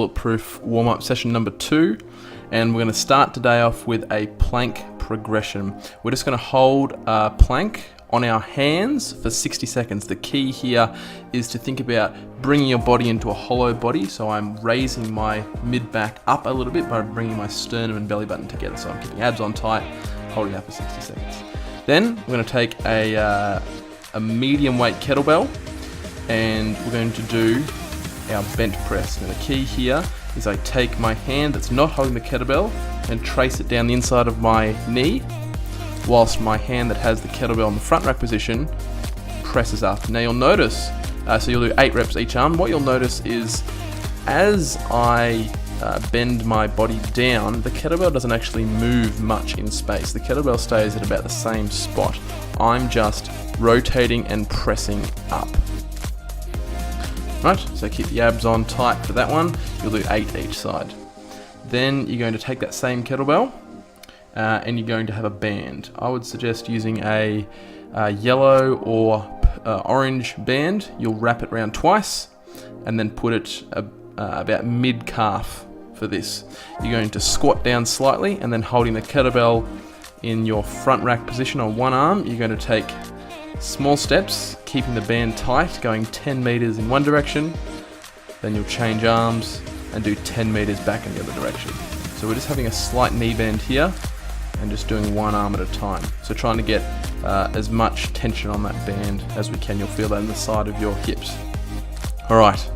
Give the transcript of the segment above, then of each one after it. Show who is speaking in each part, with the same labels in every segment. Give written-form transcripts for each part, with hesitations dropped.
Speaker 1: Bulletproof warm-up session number 2, and we're going to start today off with a plank progression. We're just going to hold a plank on our hands for 60 seconds. The key here is to think about bringing your body into a hollow body, so I'm raising my mid-back up a little bit by bringing my sternum and belly button together, so I'm keeping abs on tight, holding that for 60 seconds. Then we're going to take a medium weight kettlebell, and we're going to do our bench press. Now the key here is I take my hand that's not holding the kettlebell and trace it down the inside of my knee, whilst my hand that has the kettlebell in the front rack position presses up. Now you'll notice, so you'll do 8 reps each arm. What you'll notice is as I bend my body down, the kettlebell doesn't actually move much in space. The kettlebell stays at about the same spot. I'm just rotating and pressing up. Right, so keep the abs on tight for that one. You'll do 8 each side. Then you're going to take that same kettlebell and you're going to have a band. I would suggest using a yellow or orange band. You'll wrap it around twice and then put it about mid-calf for this. You're going to squat down slightly and then holding the kettlebell in your front rack position on one arm, you're going to take small steps, keeping the band tight, going 10 meters in one direction, then you'll change arms and do 10 meters back in the other direction. So we're just having a slight knee bend here and just doing one arm at a time. So trying to get as much tension on that band as we can. You'll feel that in the side of your hips. All right.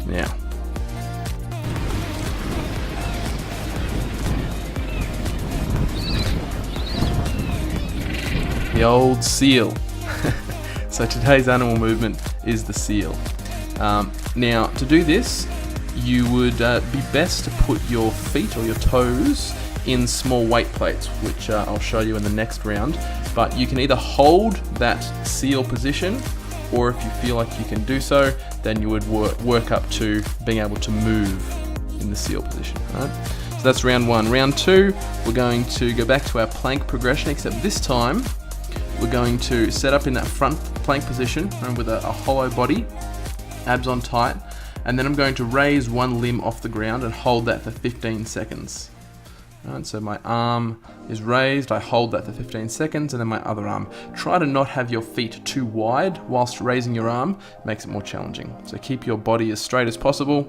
Speaker 1: Now, the old seal. So today's animal movement is the seal. Now to do this, you would be best to put your feet or your toes in small weight plates, which I'll show you in the next round. But you can either hold that seal position, or if you feel like you can do so, then you would work up to being able to move in the seal position. Right? So that's round 1. Round 2, we're going to go back to our plank progression, except this time we're going to set up in that front plank position and with a hollow body, abs on tight, and then I'm going to raise one limb off the ground and hold that for 15 seconds. Right, so my arm is raised, I hold that for 15 seconds, and then my other arm. Try to not have your feet too wide whilst raising your arm, it makes it more challenging. So keep your body as straight as possible,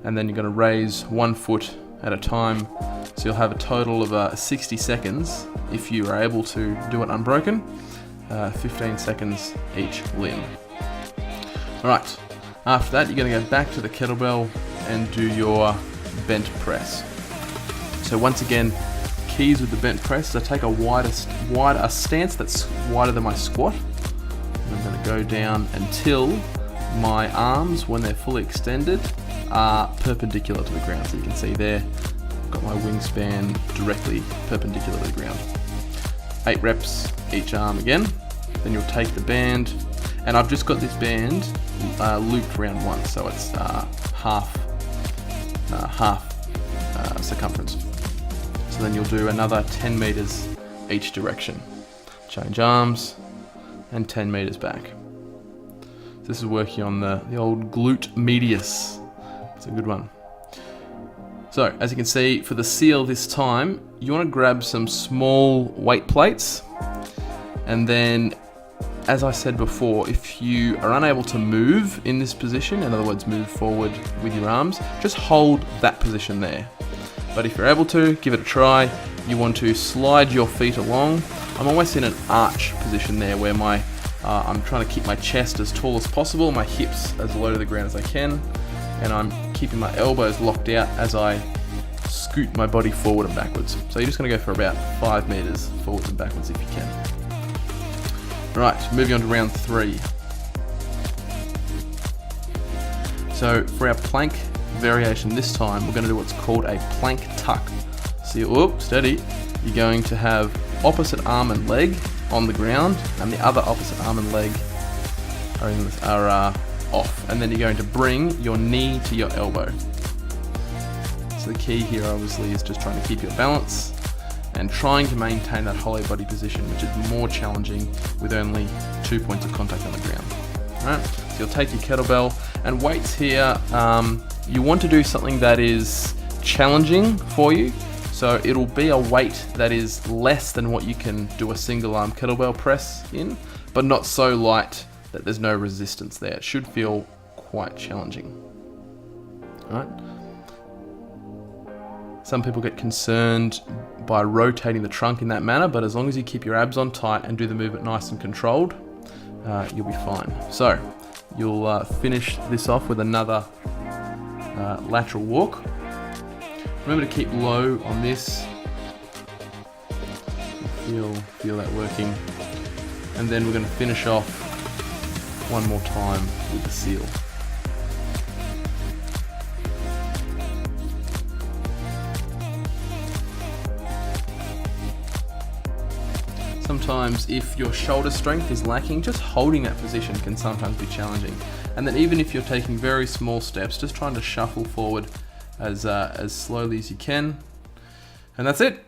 Speaker 1: and then you're going to raise one foot at a time. So you'll have a total of 60 seconds if you are able to do it unbroken, 15 seconds each limb. Alright, after that you're going to go back to the kettlebell and do your bench press. So once again, keys with the bench press, so take a stance that's wider than my squat. And I'm going to go down until my arms, when they're fully extended, are perpendicular to the ground. So you can see there, I've got my wingspan directly perpendicular to the ground. 8 reps each arm again. Then you'll take the band, and I've just got this band looped around once, so it's half circumference. So then you'll do another 10 meters each direction. Change arms and 10 meters back. This is working on the old glute medius. It's a good one. So as you can see, for the seal this time, you want to grab some small weight plates, and then, as I said before, if you are unable to move in this position, in other words move forward with your arms, just hold that position there. But if you're able to, give it a try. You want to slide your feet along. I'm almost in an arch position there where I'm trying to keep my chest as tall as possible, my hips as low to the ground as I can, and I'm keeping my elbows locked out as I scoot my body forward and backwards. So you're just going to go for about 5 meters forwards and backwards if you can. Right, moving on to round 3. So for our plank variation this time, we're going to do what's called a plank tuck. So steady. You're going to have opposite arm and leg on the ground, and the other opposite arm and leg are off. And then you're going to bring your knee to your elbow. So the key here obviously is just trying to keep your balance and trying to maintain that hollow body position, which is more challenging with only 2 points of contact on the ground. Right? So you'll take your kettlebell, and weights here, you want to do something that is challenging for you. So it'll be a weight that is less than what you can do a single arm kettlebell press in, but not so light that there's no resistance there. It should feel quite challenging. All right? Some people get concerned by rotating the trunk in that manner, but as long as you keep your abs on tight and do the movement nice and controlled, you'll be fine. So you'll finish this off with another lateral walk. Remember to keep low on this. Feel that working. And then we're going to finish off one more time with the seal. Sometimes if your shoulder strength is lacking, just holding that position can sometimes be challenging. And then even if you're taking very small steps, just trying to shuffle forward as slowly as you can. And that's it.